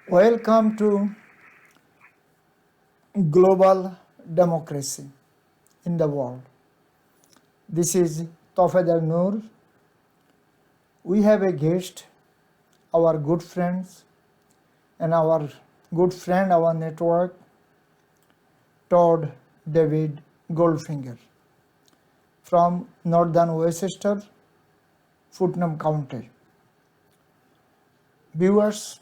Welcome to global democracy in the world. This is Tofader Noor. We have a guest, our good friends, and our good friend, our network, Todd David Goldfinger from Northern Westchester, Putnam County. Viewers,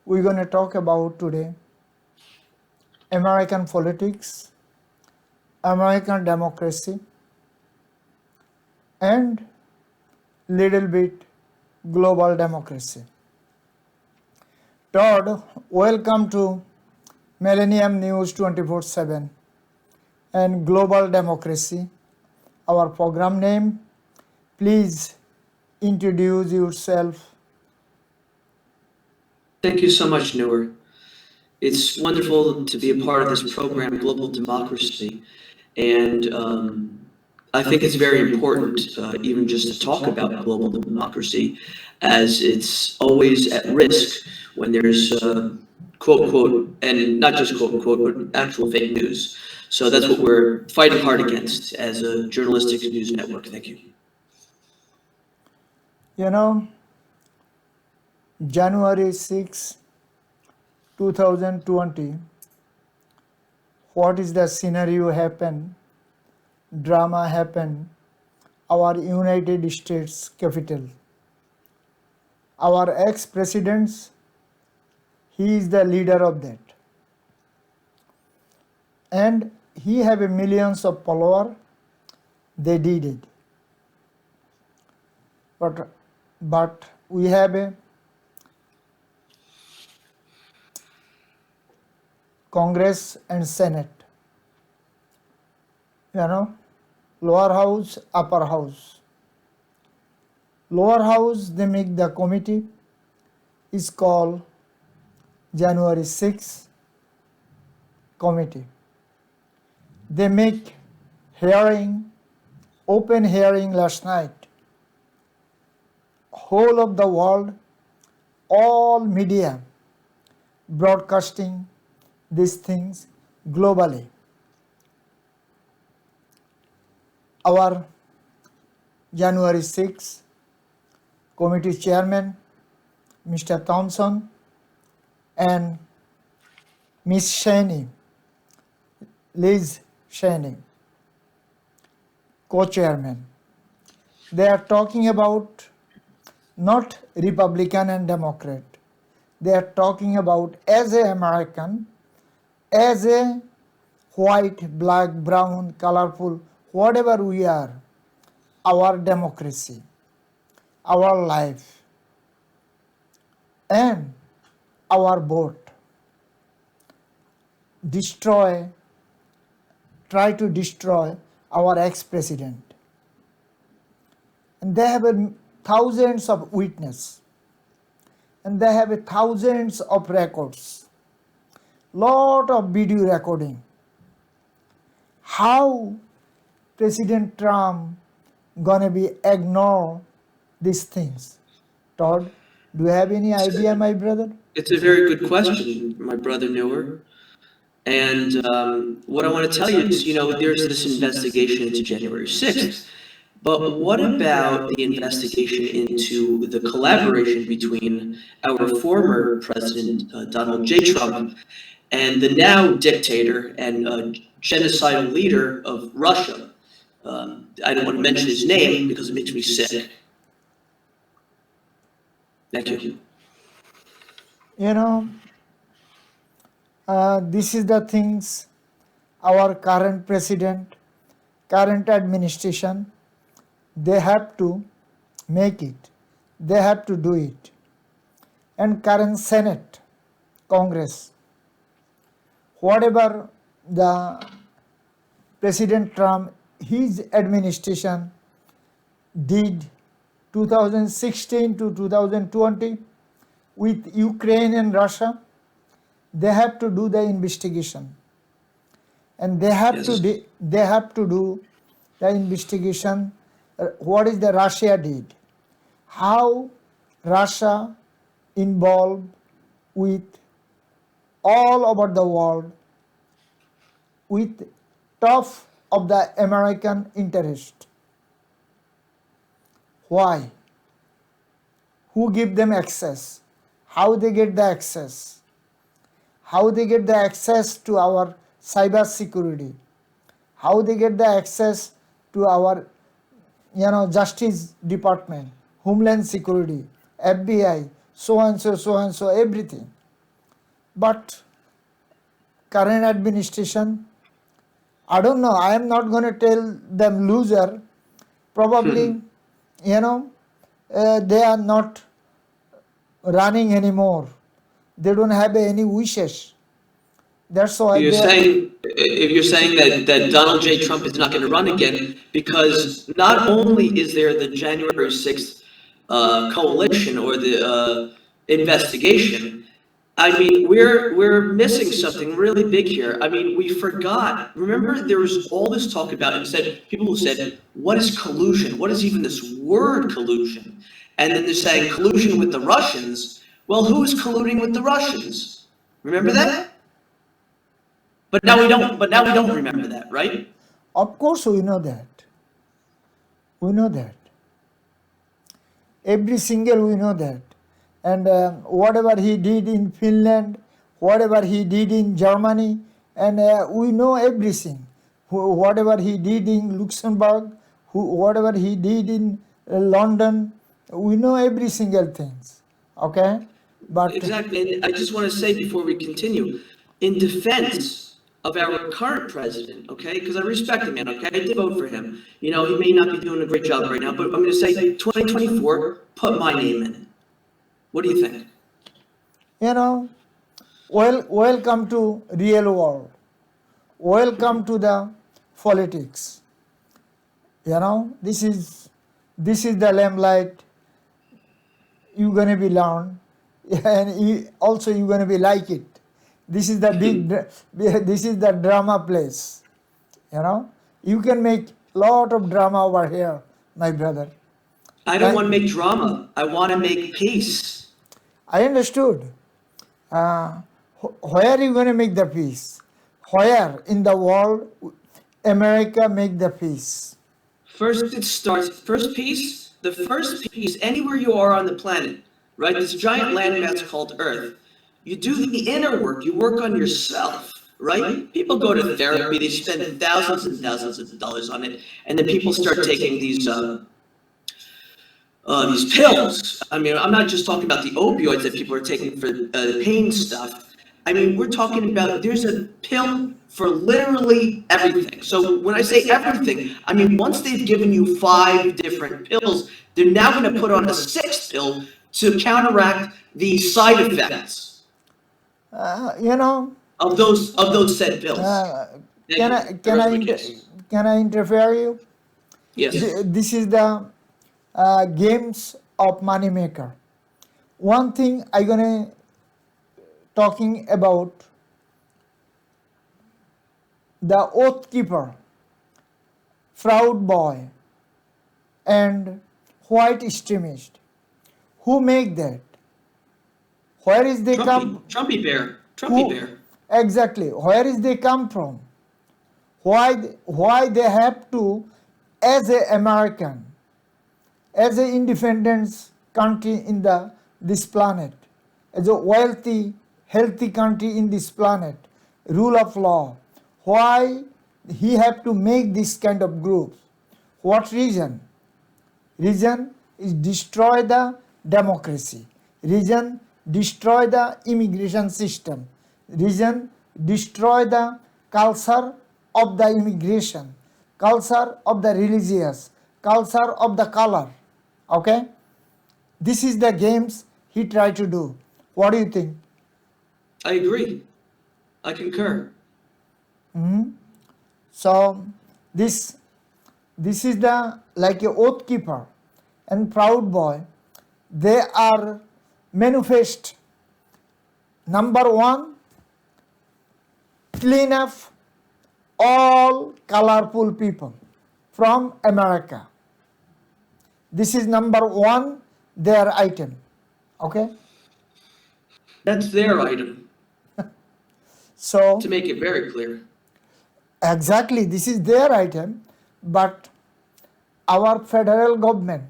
we're going to talk about today American politics, American democracy, and little bit global democracy. Todd, welcome to Millennium News 24/7 and Global Democracy, our program name. Please introduce yourself. Thank you so much, Noor. It's wonderful to be a part of this program, Global Democracy, and I think it's very important even just to talk about global democracy, as it's always at risk when there's quote unquote, and not just quote unquote, but actual fake news. So that's what we're fighting hard against as a journalistic news network. Thank you. You know, January 6, 2020, what is the scenario happen, drama happen, our United States capital. Our ex-presidents, he is the leader of that. And he have a millions of followers, they did it. But we have a Congress and Senate, lower house, upper house. Lower house, they make the committee, is called January 6 committee. They make hearing, open hearing last night. Whole of the world, all media broadcasting these things globally. Our January 6 committee chairman, Mr. Thompson, and Miss Cheney, Liz Cheney, co-chairman. They are talking about not Republican and Democrat. They are talking about as an American, as a white, black, brown, colorful, whatever we are, our democracy, our life, and our vote. Try to destroy our ex-president. And they have thousands of witnesses, and they have thousands of records, lot of video recording. How President Trump gonna be ignore these things? Todd, do you have any idea, my brother? It's a very good question, my brother Noor. And what I want to tell you is, there's this investigation into January 6th. But what about the investigation into the collaboration between our former president, Donald J. Trump, and the now dictator and genocidal leader of Russia? I don't want to mention his name because it makes me sick. Thank you. This is the things our current president, current administration, they have to make it. They have to do it. And current Senate, Congress, whatever the President Trump, his administration did 2016 to 2020 with Ukraine and Russia, they have to do the investigation. And they have to do the investigation. What is the Russia did? How Russia involved with all over the world with top of the American interest. Why? Who give them access? How they get the access? How they get the access to our cyber security? How they get the access to our justice department, homeland security, FBI, so and so, everything. But current administration, I don't know, I am not going to tell them loser. Probably, they are not running anymore. They don't have any wishes. That's why You're saying that Donald J. Trump is not going to run again because not only is there the January 6th coalition or the investigation. I mean, we're missing something really big here. I mean, we forgot. Remember, there was all this talk about, and said people who said, "What is collusion? What is even this word collusion?" And then they're saying collusion with the Russians. Well, who is colluding with the Russians? Remember that? But now we don't. But now we don't remember that, right? Of course, we know that. We know that. Every single we know that. And whatever he did in Finland, whatever he did in Germany, and we know everything. Whatever he did in Luxembourg, whatever he did in London, we know every single things. Okay? But exactly. And I just want to say before we continue, in defense of our current president, okay, because I respect him, man, okay, I did vote for him. You know, he may not be doing a great job right now, but I'm going to say 2024, put my name in it. What do you think? Welcome to real world. Welcome to the politics. This is the limelight. You're gonna be learned, and also you're gonna be like it. This is the this is the drama place. You can make lot of drama over here, my brother. I don't want to make drama. I want to make peace. I understood. Where are you going to make the peace? Where in the world America make the peace? First, it starts. First peace. The first peace anywhere you are on the planet, right? This giant landmass called Earth. You do the inner work. You work on yourself, right? People go to therapy. They spend thousands and thousands of dollars on it, and then people start taking these pills. I mean, I'm not just talking about the opioids that people are taking for pain stuff. I mean, we're talking about there's a pill for literally everything. So when I say everything, I mean, once they've given you 5 different pills, they're now going to put on a 6th pill to counteract the side effects. Of those said pills. Can I interfere you? Yes. This is the games of moneymaker. One thing I'm gonna talking about the oath keeper, fraud boy, and white extremist. Who make that? Where is they come? Trumpy bear. Exactly. Where is they come from? Why they have to, as a American, as an independent country in this planet, as a wealthy, healthy country in this planet, rule of law, why he have to make this kind of groups? What reason? Reason is destroy the democracy. Reason destroy the immigration system. Reason destroy the culture of the immigration, culture of the religious, culture of the color. Okay? This is the games he tried to do. What do you think? I agree. I concur. So this is the like a oath keeper and proud boy. They are manifest. Number 1, clean up all colorful people from America. This is number 1, their item. Okay? That's their item, So to make it very clear. exactly, this is their item, but our federal government,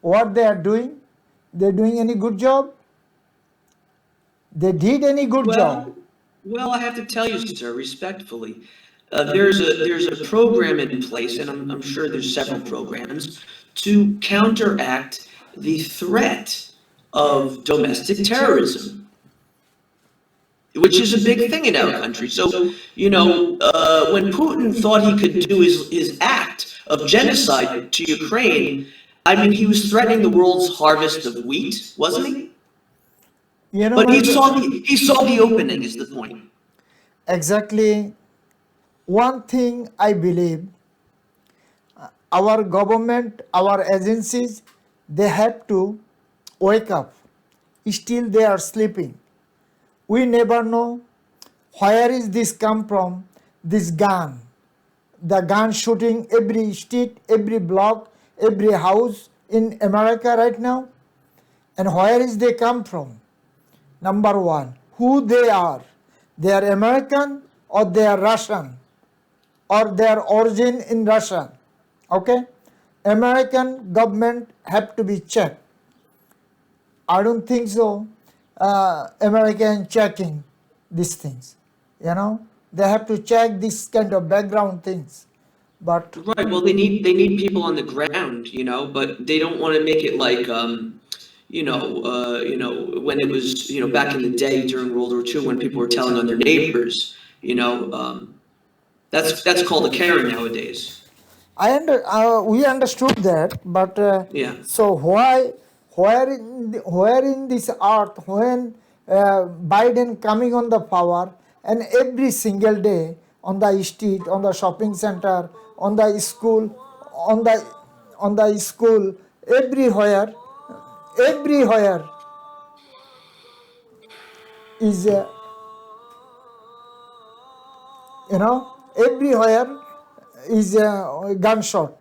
what they are doing, they're doing any good job? They did any good job? Well, well, I have to tell you, sir, respectfully, there's a program in place, and I'm sure there's several programs to counteract the threat of domestic terrorism, which is a big thing in our country. So, when Putin thought he could do his act of genocide to Ukraine, I mean, he was threatening the world's harvest of wheat, wasn't he? You know, But my he saw the opening, is the point. exactly one thing I believe, our government, our agencies, they have to wake up. Still they are sleeping. We never know where is this come from, this gun. The gun shooting every street, every block, every house in America right now. And where is they come from? Number one, who they are. They are American or they are Russian or their origin in Russia. Okay? American government have to be checked. I don't think so. American checking these things. They have to check this kind of background things. But Right. Well, they need people on the ground, but they don't want to make it like when it was back in the day during World War II when people were telling on their neighbors, that's called a Karen nowadays. we understood that, but Yeah. so where in this earth when Biden coming on the power and every single day on the street, on the shopping center, on the school, on the school, everywhere is everywhere is a gunshot.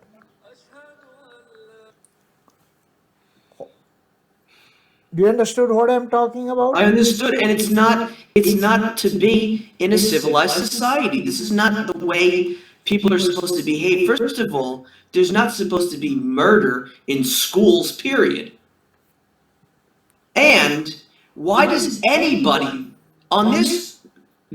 Do you understood what I'm talking about? I understood, and it's not to be in a civilized society. This is not the way people are supposed to behave. First of all, there's not supposed to be murder in schools, period. And why does anybody on this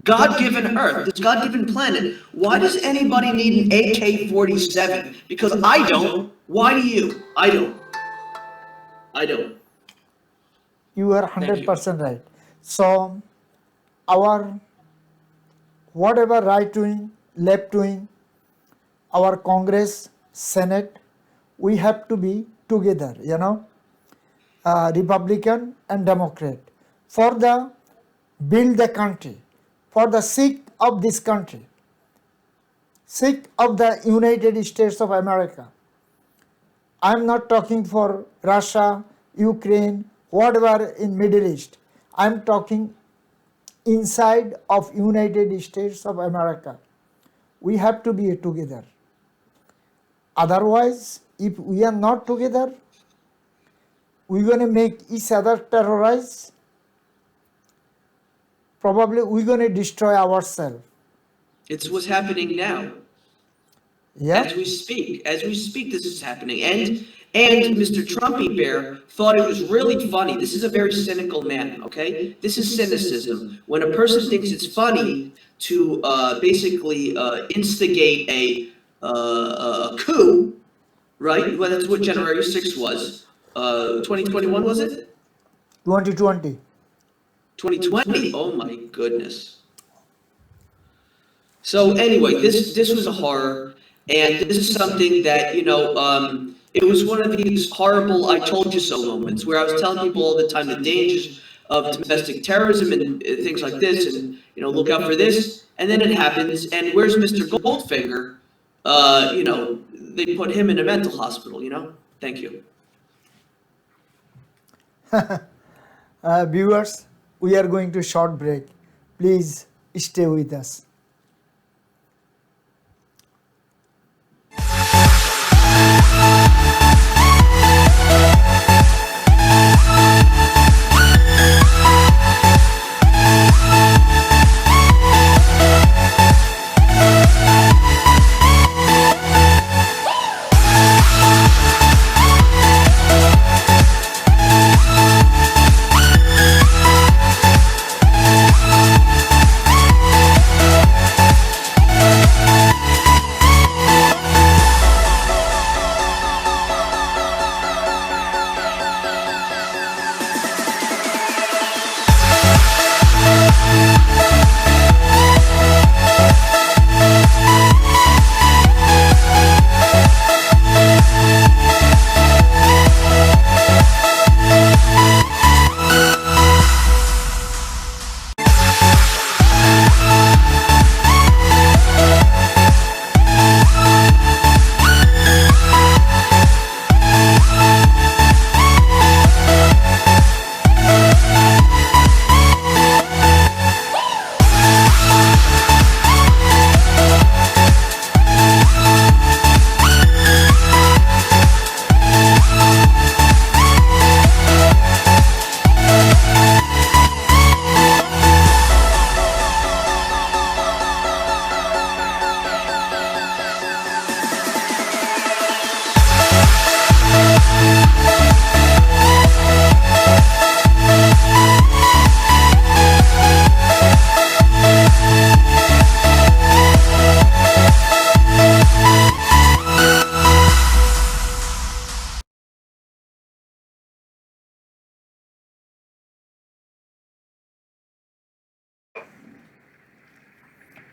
God-given earth, this God-given planet, why does anybody need an AK-47? Because I don't. Why do you? I don't. I don't. You are Thank you. 100% right. So, our whatever right wing, left wing, our Congress, Senate, we have to be together, Republican and Democrat, for the build the country, for the sake of this country, sake of the United States of America. I am not talking for Russia, Ukraine, whatever in Middle East. I am talking inside of United States of America. We have to be together. Otherwise, if we are not together, we're going to make each other terrorize. Probably we're going to destroy ourselves. It's what's happening now. Yeah. As we speak, this is happening. And Mr. Trumpy Bear thought it was really funny. This is a very cynical man, okay? This is cynicism. When a person thinks it's funny to basically instigate a coup, right? Well, that's what January 6th was. 2021, was it? 2020. 2020. Oh my goodness. So anyway, this was a horror, and this is something that it was one of these horrible "I told you so" moments where I was telling people all the time the dangers of domestic terrorism and things like this, and look out for this, and then it happens, and where's Mr. Goldfinger? They put him in a mental hospital. Thank you. Viewers, we are going to short break. Please stay with us.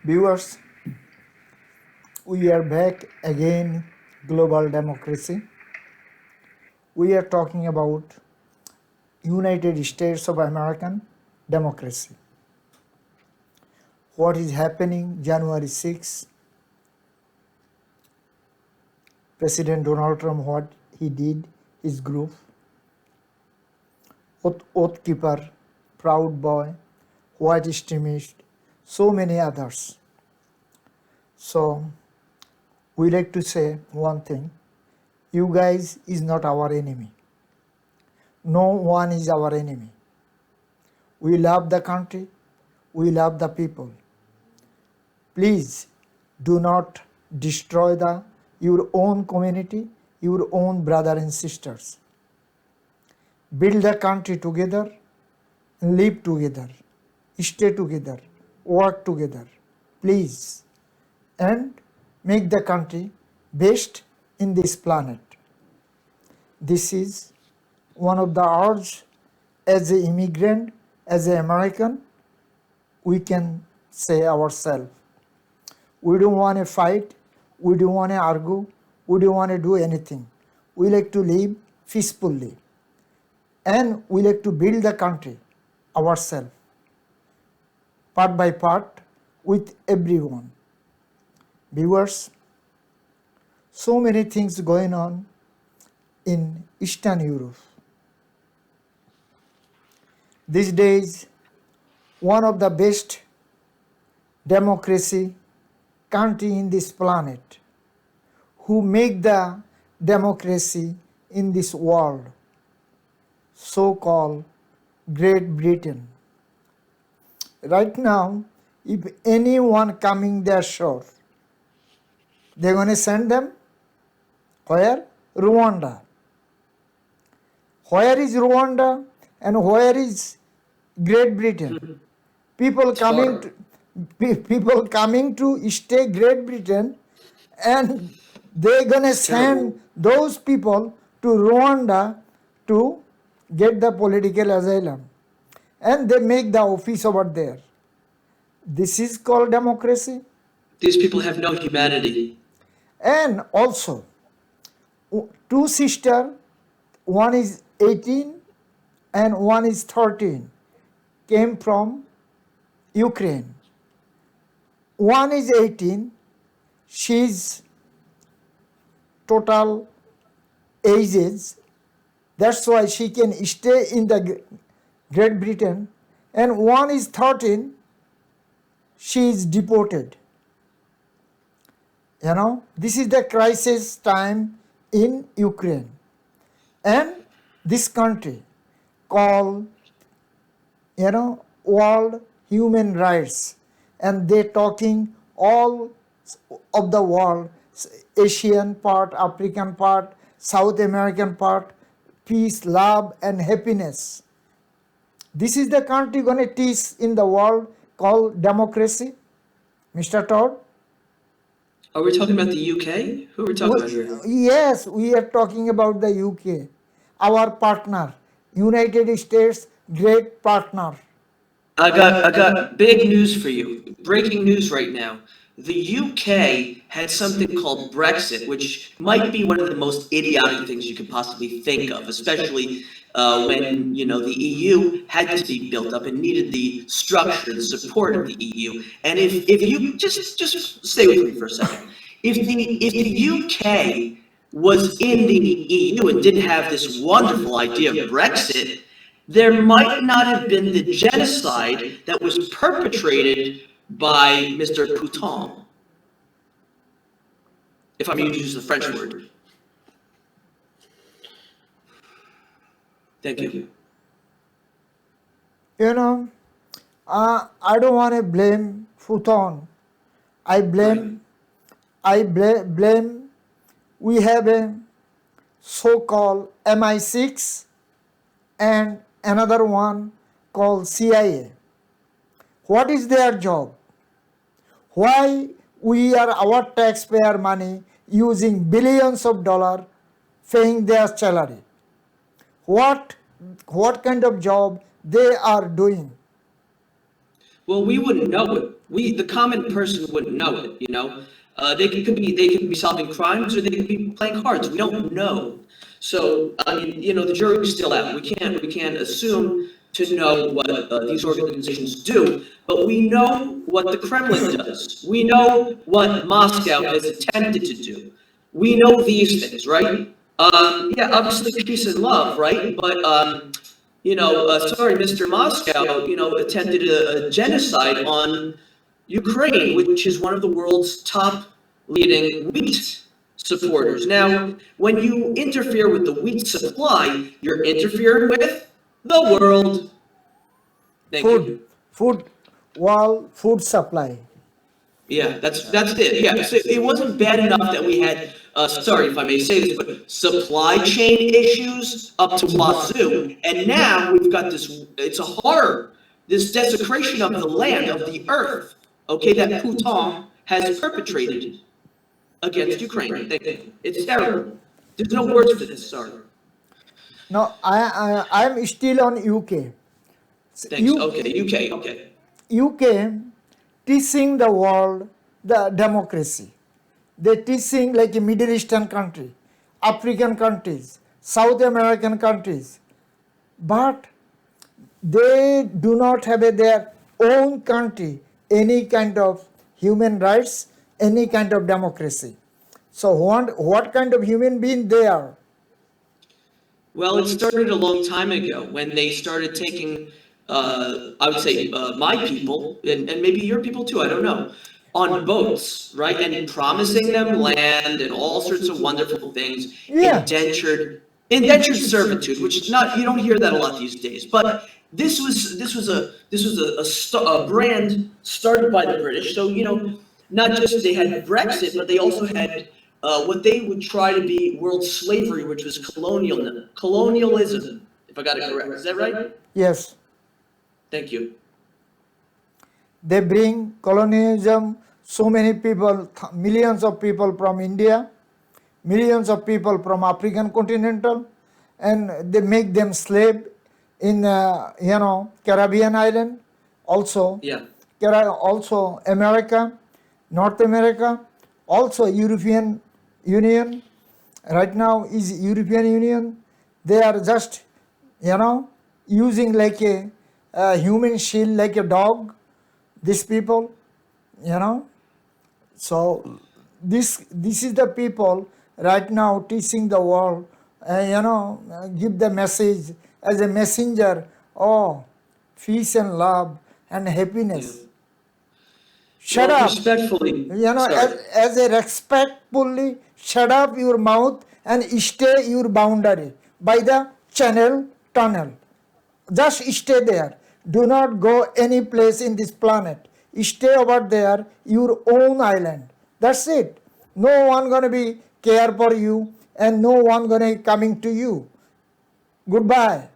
Viewers, we are back again, global democracy. We are talking about United States of American democracy. What is happening January 6, President Donald Trump, what he did, his group, Oath Keeper, Proud Boy, White Extremist, so many others. So we like to say one thing, you guys is not our enemy. No one is our enemy. We love the country, we love the people. Please do not destroy your own community, your own brothers and sisters. Build the country together, live together, stay together, work together, please, and make the country best in this planet. This is one of the urge as an immigrant, as an American, we can say ourselves. We don't want to fight, we don't want to argue, we don't want to do anything. We like to live peacefully. And we like to build the country ourselves, part by part, with everyone. Viewers, so many things going on in Eastern Europe. These days, one of the best democracy country in this planet, who make the democracy in this world, so-called Great Britain. Right now, if anyone coming their shore, they're going to send them where? Rwanda. Where is Rwanda and where is Great Britain? People coming to stay Great Britain, and they're going to send those people to Rwanda to get the political asylum, and they make the office over there. This is called democracy. These people have no humanity. And also, two sisters, one is 18 and one is 13, came from Ukraine. One is 18, she's total ages, that's why she can stay in the Great Britain, and one is 13, she is deported. This is the crisis time in Ukraine. And this country called, World Human Rights, and they talking all of the world, Asian part, African part, South American part, peace, love, and happiness. This is the country going to teach in the world called democracy, Mr. Todd. Are we talking about the UK? Who are we talking about here? Yes, we are talking about the UK, our partner, United States, great partner. I got big news for you. Breaking news right now. The UK had something called Brexit, which might be one of the most idiotic things you could possibly think of, especially when the EU had to be built up and needed the structure, the support of the EU. And if you just stay with me for a second, if the UK was in the EU and didn't have this wonderful idea of Brexit, there might not have been the genocide that was perpetrated by Mr. Putin, if I'm going to use the French word. Thank you. I don't want to blame Putin. I blame, we have a so-called MI6 and another one called CIA. What is their job? Why we are our taxpayer money using billions of dollars paying their salary? What kind of job they are doing? Well, we wouldn't know it. The common person wouldn't know it. They could be solving crimes or they could be playing cards. We don't know. So I mean, the jury's still out. We can't assume to know what these organizations do, but we know what the Kremlin does. We know what Moscow has attempted to do. We know these things, right? Yeah, obviously peace and love, right? But sorry, Mr. Moscow, attempted a genocide on Ukraine, which is one of the world's top leading wheat supporters. Now, when you interfere with the wheat supply, you're interfering with the world. Thank Food, you. food supply. Yeah, that's it. Yeah, so it wasn't bad enough that we had, sorry if I may say this, but supply chain issues up to wazoo, and now we've got this. It's a horror. This desecration of the land, of the earth, okay, that Putin has perpetrated against Ukraine. Thank you. It's terrible. There's no words for this. Sorry. No, I'm still on UK. Thanks. Okay, UK. Okay. UK teaching the world the democracy. They teaching like a Middle Eastern country, African countries, South American countries, but they do not have their own country any kind of human rights, any kind of democracy. So what kind of human being they are? Well, it started a long time ago when they started taking, I would say, my people, and maybe your people too, I don't know, on boats, right? And promising them land and all sorts of wonderful things. Yeah. Indentured servitude, which is not, you don't hear that a lot these days. But this was a brand started by the British. So, not just they had Brexit, but they also had what they would try to be world slavery, which was colonialism, if I got it correct. Is that right? Yes. Thank you. They bring colonialism, so many people, millions of people from India, millions of people from African continental, and they make them slave in Caribbean island, also Yeah. also America, North America, also European Union. Right now is European Union. They are just using like a human shield, like a dog. These people, so this is the people right now teaching the world, give the message as a messenger. Oh, peace and love and happiness. Shut Well, up. respectfully, As a respectfully, shut up your mouth and stay your boundary by the tunnel. Just stay there. Do not go any place in this planet. Stay over there, your own island. That's it. No one gonna be care for you, and no one gonna coming to you. Goodbye.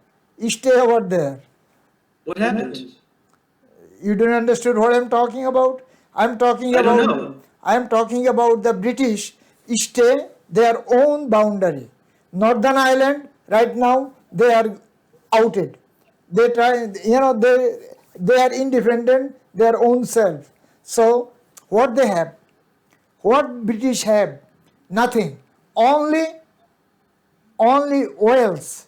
Stay over there. what happened? You don't understand what I'm talking about? I'm talking I don't about know. I'm talking about the British stay their own boundary. Northern Ireland right now they are outed. They try, they are independent their own self. So what they have? What British have? Nothing. Only oils.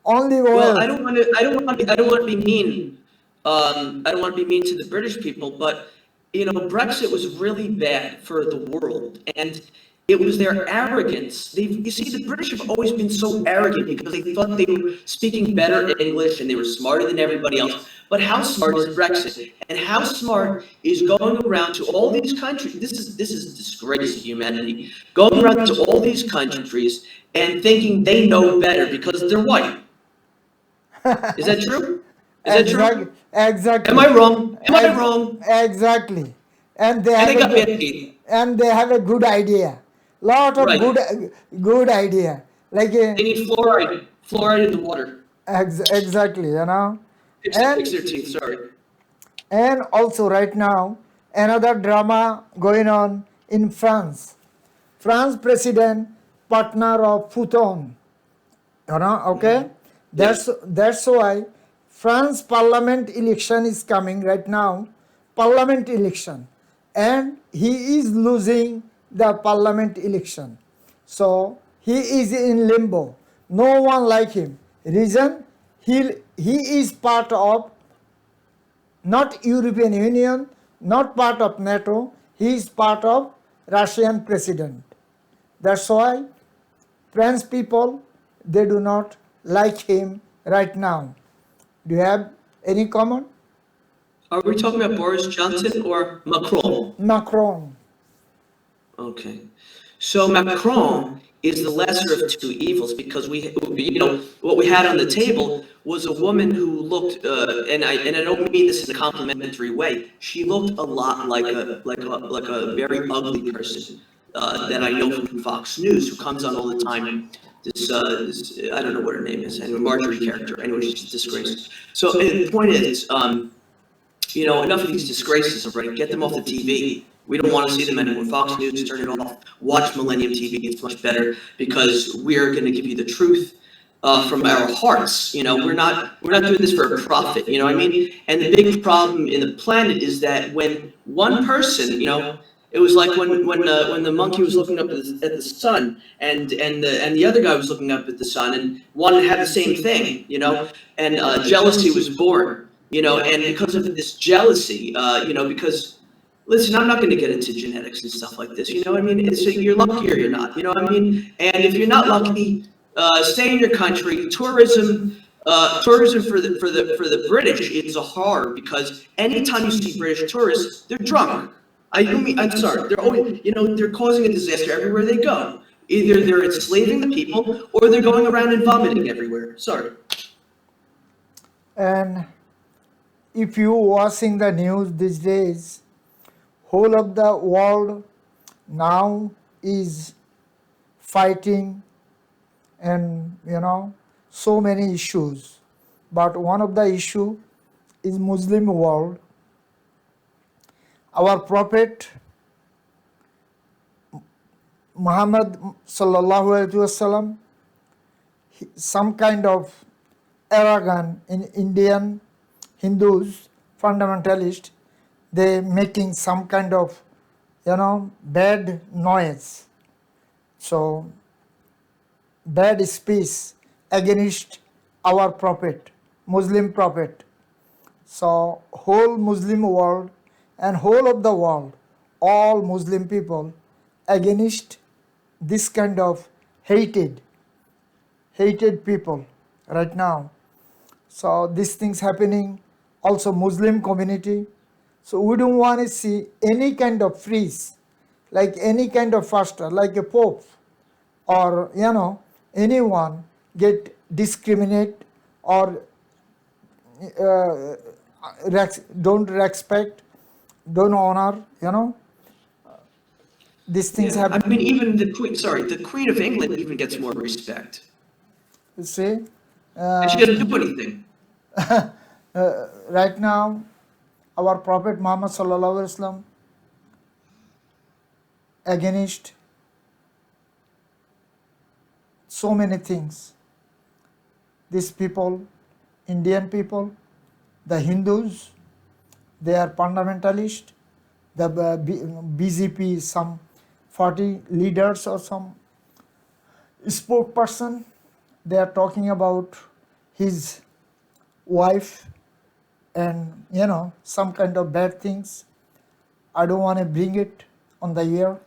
Only Well, oils. I don't want to be mean. I don't want to be mean to the British people, but Brexit was really bad for the world, and it was their arrogance. You see, the British have always been so arrogant because they thought they were speaking better English and they were smarter than everybody else. But how smart is Brexit? And how smart is going around to all these countries? This is a disgrace to humanity. Going around to all these countries and thinking they know better because they're white. Is that true? Is that true? Exactly. Am I wrong? Am I wrong? Exactly. And they And have they got a bad teeth. and they have a good idea. Lot of Right. good idea. Like They need fluoride. Fluoride in the water. exactly, Fix their teeth, sorry. And also right now another drama going on in France. France president partner of Putin. Okay? That's why France parliament election is coming right now, parliament election, and he is losing the parliament election. So he is in limbo. No one like him. Reason, he is part of not European Union, not part of NATO, he is part of Russian president. That's why French people, they do not like him right now. Do you have any comment? Are we talking about Boris Johnson or Macron? Macron. Okay. So Macron is the lesser of two evils because what we had on the table was a woman who looked, and I don't mean this in a complimentary way. She looked a lot like a very ugly person that I know from Fox News who comes on all the time. This I don't know what her name is. Anyway, Marjorie character. Anyway, she's disgraced. So the point is, enough of these disgraces already. Get them off the TV. We don't want to see them anymore. Fox News, turn it off. Watch Millennium TV. It's much better because we're going to give you the truth from our hearts. We're not doing this for a profit. You know what I mean? And the big problem in the planet is that when one person, it was like when the monkey was looking up at the sun, and the other guy was looking up at the sun, and one had the same thing, and jealousy was born, and because of this jealousy, because listen, I'm not going to get into genetics and stuff like this, you know what I mean? It's you're lucky or you're not, you know what I mean? And if you're not lucky, stay in your country. Tourism for the British, it's a horror because anytime you see British tourists, they're drunk. I'm sorry. They're always, they're causing a disaster everywhere they go. Either they're enslaving the people or they're going around and vomiting everywhere. Sorry. And if you watching the news these days, whole of the world now is fighting and so many issues. But one of the issue is Muslim world. Our Prophet Muhammad sallallahu alaihi wasallam, some kind of arrogant in Indian Hindus, fundamentalist, they making some kind of bad noise. So bad speech against our Prophet, Muslim Prophet. So whole Muslim world and whole of the world, all Muslim people against this kind of hated people right now. So these things happening, also Muslim community. So we don't want to see any kind of freeze, like any kind of faster, like a pope or anyone get discriminate or don't respect, don't honor, these things happen. I mean, even the Queen of England even gets more respect. You see, And she doesn't do anything. right now, our Prophet Muhammad sallallahu alaihi wasallam against so many things. These people, Indian people, the Hindus, they are fundamentalist. The BJP, some 40 leaders or some spokesperson, they are talking about his wife and some kind of bad things. I don't want to bring it on the air.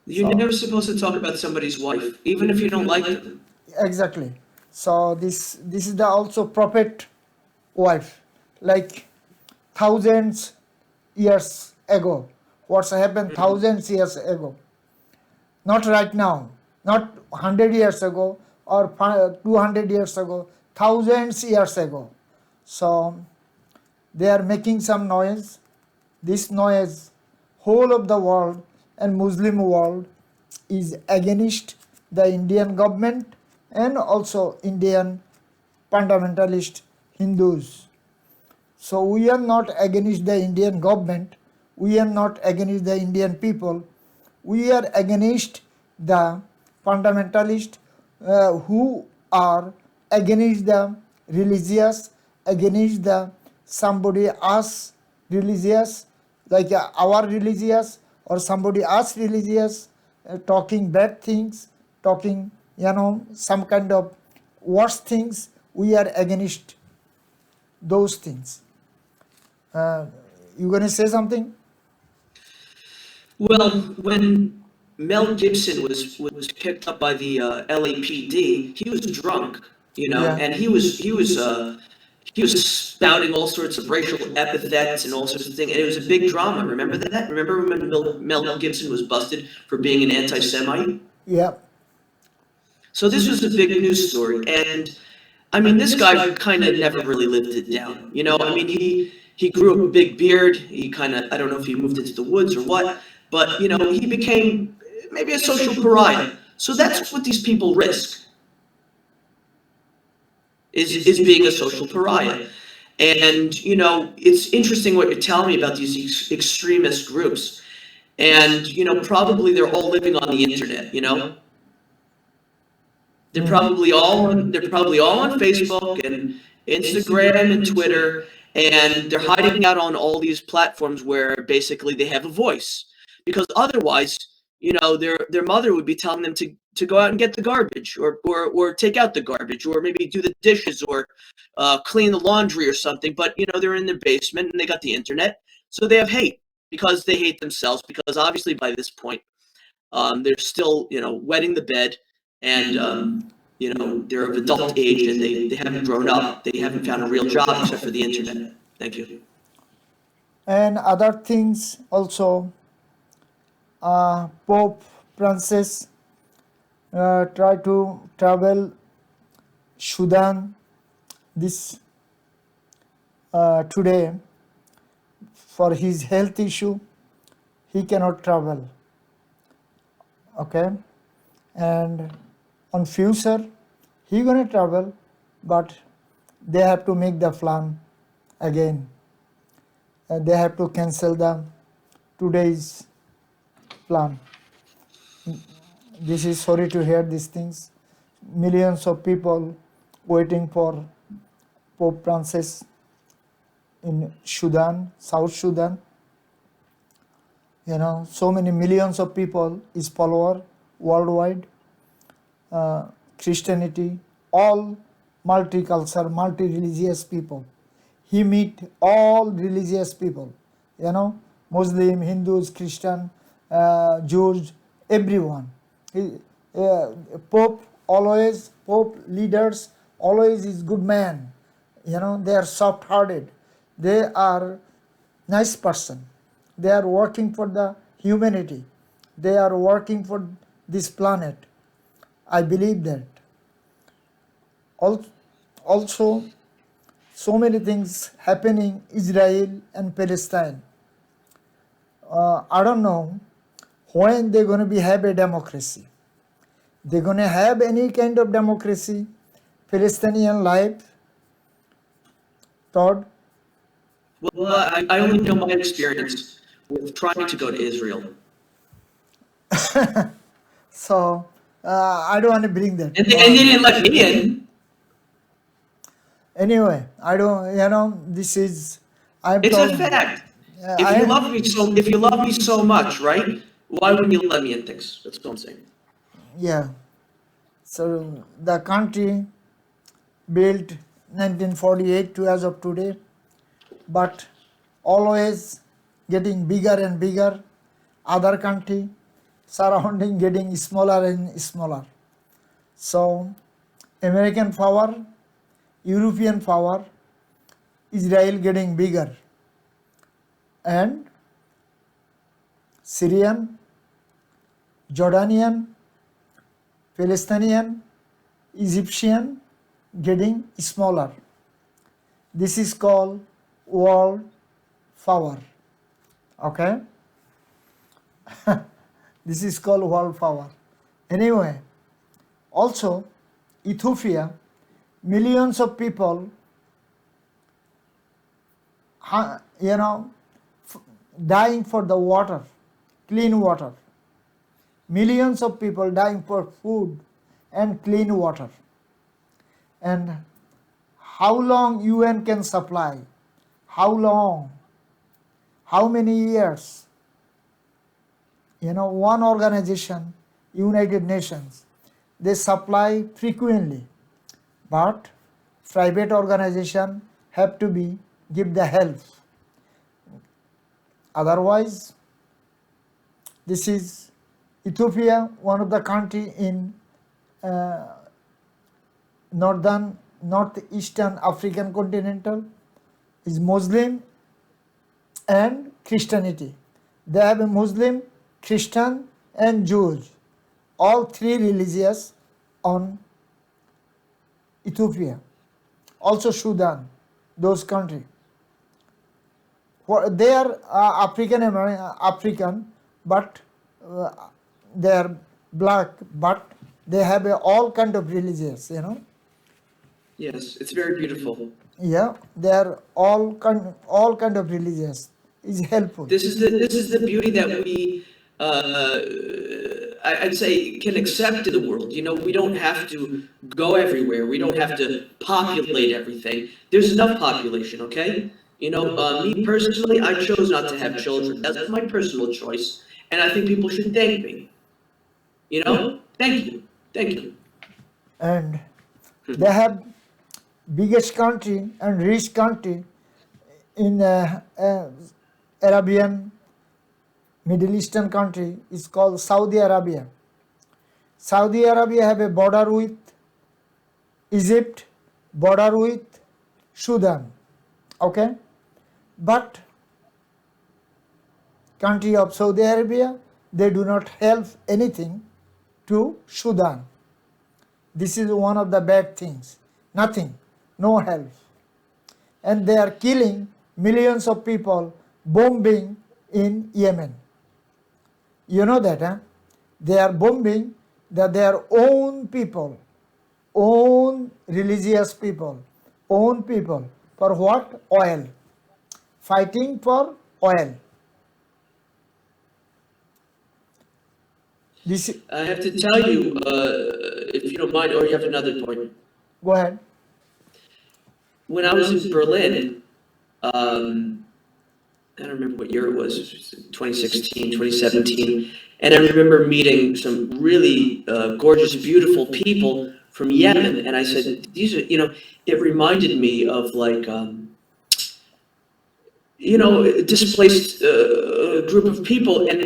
You're never supposed to talk about somebody's wife, even if you don't like them. Exactly. So this is the also prophet wife, like thousands years ago. What's happened thousands years ago? Not right now, not 100 years ago or 200 years ago, thousands years ago. So they are making some noise. This noise, whole of the world and Muslim world is against the Indian government and also Indian fundamentalist Hindus. So we are not against the Indian government, we are not against the Indian people, we are against the fundamentalists who are against the religious against the somebody else religious, like our religious or somebody else religious, talking bad things, talking some kind of worse things, we are against those things. You gonna say something? Well, when Mel Gibson was picked up by the LAPD, he was drunk, Yeah. and he was spouting all sorts of racial epithets and all sorts of things, and it was a big drama. Remember that? Remember when Mel Gibson was busted for being an anti-Semite? Yeah. So this was a big news story, and I mean, this guy kind of never really lived it down. I mean, he grew a big beard. He kind of, I don't know if he moved into the woods or what, but he became maybe a social pariah. So that's what these people risk, is being a social pariah. And it's interesting what you're telling me about these extremist groups. And probably they're all living on the internet. They're probably all on Facebook and Instagram and Twitter, and they're hiding out on all these platforms where basically they have a voice. Because otherwise, their mother would be telling them to go out and get the garbage, or take out the garbage, or maybe do the dishes, or clean the laundry or something. But they're in their basement and they got the internet, so they have hate because they hate themselves. Because obviously by this point, they're still wetting the bed, and they're of adult age, and they haven't grown up. They haven't found a real job except for the internet. Thank you. And other things also, Pope Francis tried to travel Sudan this today for his health issue. He cannot travel. Okay, and on future he gonna travel, but they have to make the plan again. They have to cancel the today's plan. This is sorry to hear these things. Millions of people waiting for Pope Francis in Sudan, South Sudan. So many millions of people is follower worldwide. Christianity, all multicultural, multi-religious people. He meet all religious people, Muslim, Hindus, Christian, Jews, everyone. Pope leaders always is good man. They are soft-hearted. They are nice person. They are working for the humanity. They are working for this planet. I believe that. Also, so many things happening Israel and Palestine. I don't know when they're going to have a democracy. They're going to have any kind of democracy, Palestinian life, Todd? Well, I only know my experience with trying to go to Israel. So, I don't want to bring that. And they didn't let me in. Anyway, I don't, this is, It's a fact. If you love me so much, right? Why wouldn't you let me in things? That's what I'm saying. Yeah. So the country built 1948 to as of today, but always getting bigger and bigger. Other country surrounding getting smaller and smaller. So American power, European power, Israel getting bigger, and Syrian, Jordanian, Palestinian, Egyptian getting smaller. This is called world power. Okay? This is called world power. Anyway, also Ethiopia, millions of people, dying for the water, clean water. Millions of people dying for food and clean water. And how long UN can supply? How long? How many years? One organization, United Nations, they supply frequently, but private organization have to give the help. Otherwise, this is Ethiopia, one of the country in uh, northeastern African continental, is Muslim and Christianity. They have a Muslim, Christian and Jews, all three religious on Ethiopia. Also Sudan, those countries. They are African, but they are black, but they have all kind of religious, Yes, it's very beautiful. Yeah, they are all kind of religious. Is helpful. This is the beauty that we I'd say can accept in the world. We don't have to go everywhere. We don't have to populate everything. There's enough population, okay? Me personally, I chose not to have children. That's my personal choice, and I think people should thank me. Thank you, thank you. And they have biggest country and rich country in Arabian Middle Eastern country is called Saudi Arabia. Saudi Arabia have a border with Egypt, border with Sudan. Okay? But country of Saudi Arabia, they do not help anything to Sudan. This is one of the bad things. Nothing, no help. And they are killing millions of people, bombing in Yemen. You know that, huh? They are bombing their own people, own religious people, own people. For what? Oil. Fighting for oil. I have to tell you, if you don't mind, or you have another point. Go ahead. When I was in Berlin, I don't remember what year it was, 2016, 2017, and I remember meeting some really gorgeous, beautiful people from Yemen, and I said, these are, it reminded me of like, a displaced group of people, and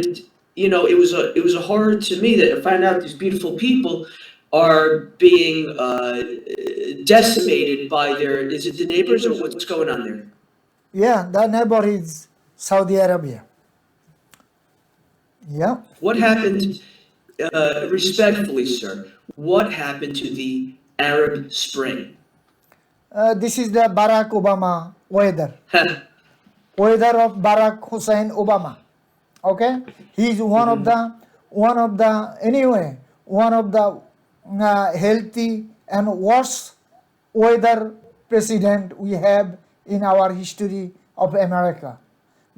it was a horror to me that I found out these beautiful people are being decimated by is it the neighbors or what's going on there? Yeah, the neighbor is Saudi Arabia. Yeah. What happened, respectfully, sir, what happened to the Arab Spring? This is the Barack Obama weather. Weather of Barack Hussein Obama. Okay? He is one of the healthy and worst weather president we have in our history of America.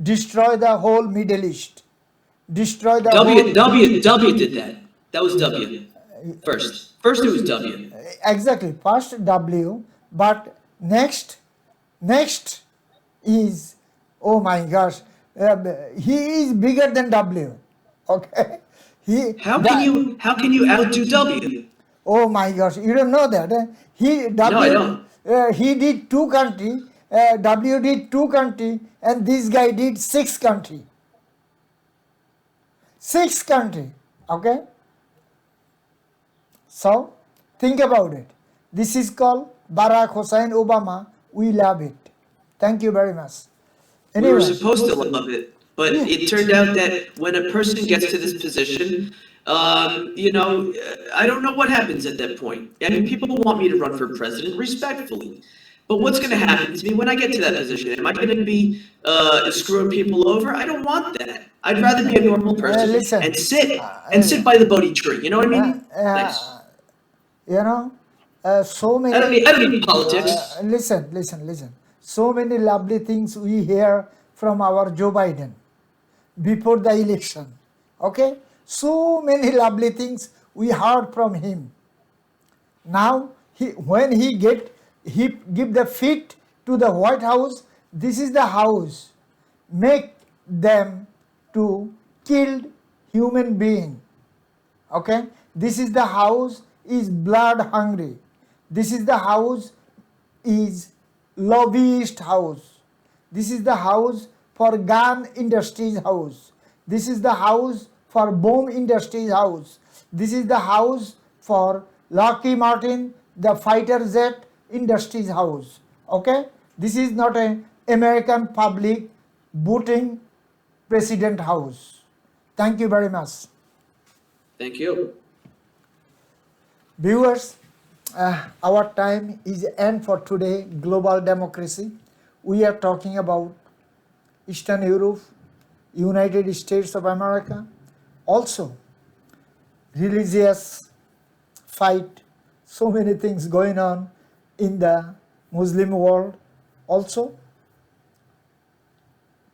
Destroy the whole Middle East. Destroy the W did that. That was W. First it was W. Exactly. First W, but next is, oh my gosh, he is bigger than W. Okay. How can you outdo W? Oh my gosh, you don't know that. No, I don't. He did 2 country, W did 2 country, and this guy did 6 country. 6 country, okay? So, think about it. This is called Barack Hussein Obama. We love it. Thank you very much. We were supposed to love it, but it turned out that when a person gets to this position, I don't know what happens at that point. I mean, people want me to run for president respectfully. But what's going to happen to me when I get to that position? Am I going to be screwing people over? I don't want that. I'd rather be a normal person and sit by the Bodhi tree. You know what I mean? Thanks. So many. I don't need politics. Listen. So many lovely things we hear from our Joe Biden before the election. Okay? So many lovely things we heard from him. Now, when he get he give the feet to the White House. This is the house make them to kill human being. Okay, this is the house is blood hungry. This is the house is lobbyist house. This is the house for gun industries house. This is the house for bomb industries house. This is the house for Lockheed Martin, the fighter jet industries house. Okay, this is not an American public voting president house. Thank you very much. Thank you. Viewers, our time is end for today. Global democracy. We are talking about Eastern Europe, United States of America, also religious fight, so many things going on in the Muslim world, also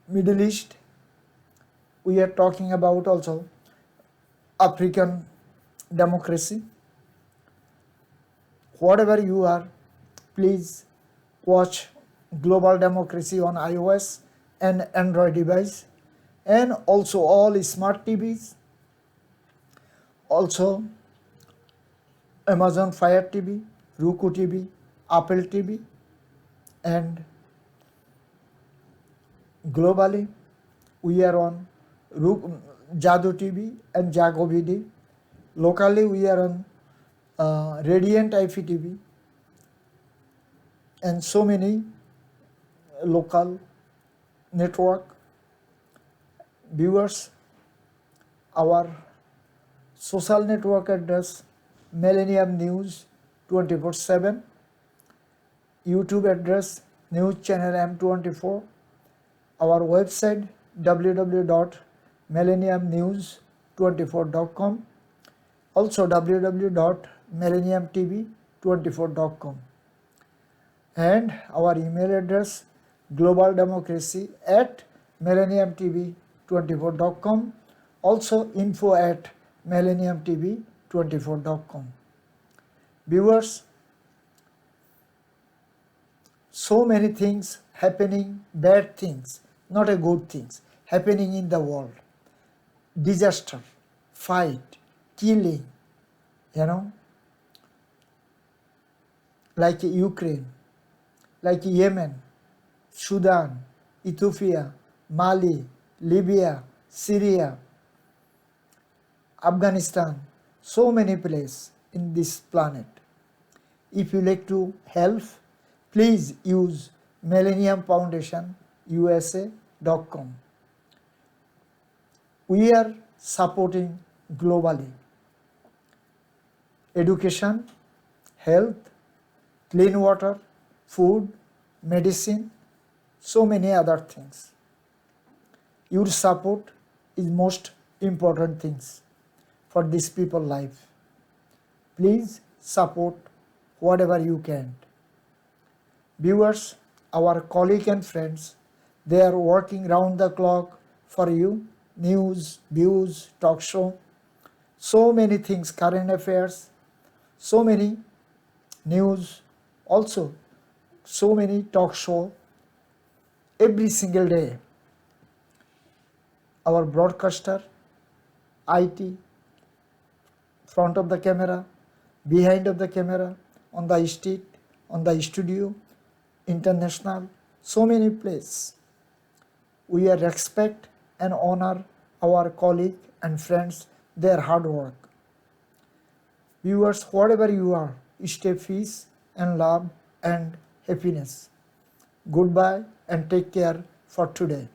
Middle East. We are talking about also African democracy. Whatever you are, please watch Global Democracy on iOS and Android device, and also all smart TVs, also Amazon Fire TV, Roku TV, Apple TV, and globally we are on Jadu TV and Jago VD. Locally we are on Radiant IPTV and so many local network. Viewers, our social network address Millennium News 24/7, YouTube address News Channel M24, our website www.millenniumnews24.com, also www.millenniumtv24.com, and our email address globaldemocracy@millenniumtv24.com, also info@millenniumtv24.com. Viewers, so many things happening, bad things, not a good things happening in the world. Disaster, fight, killing, like Ukraine, like Yemen, Sudan, Ethiopia, Mali, Libya, Syria, Afghanistan, so many places in this planet. If you like to help, please use Millennium Foundation USA.com. We are supporting globally education, health, clean water, food, medicine, so many other things. Your support is most important things for these people life. Please support whatever you can. Viewers, our colleagues and friends, they are working round the clock for you. News, views, talk show, so many things, current affairs, so many news, also so many talk show every single day. Our broadcaster, IT, front of the camera, behind of the camera, on the street, on the studio, international, so many places. We respect and honor our colleague and friends, their hard work. Viewers, whatever you are, stay peace and love and happiness. Goodbye and take care for today.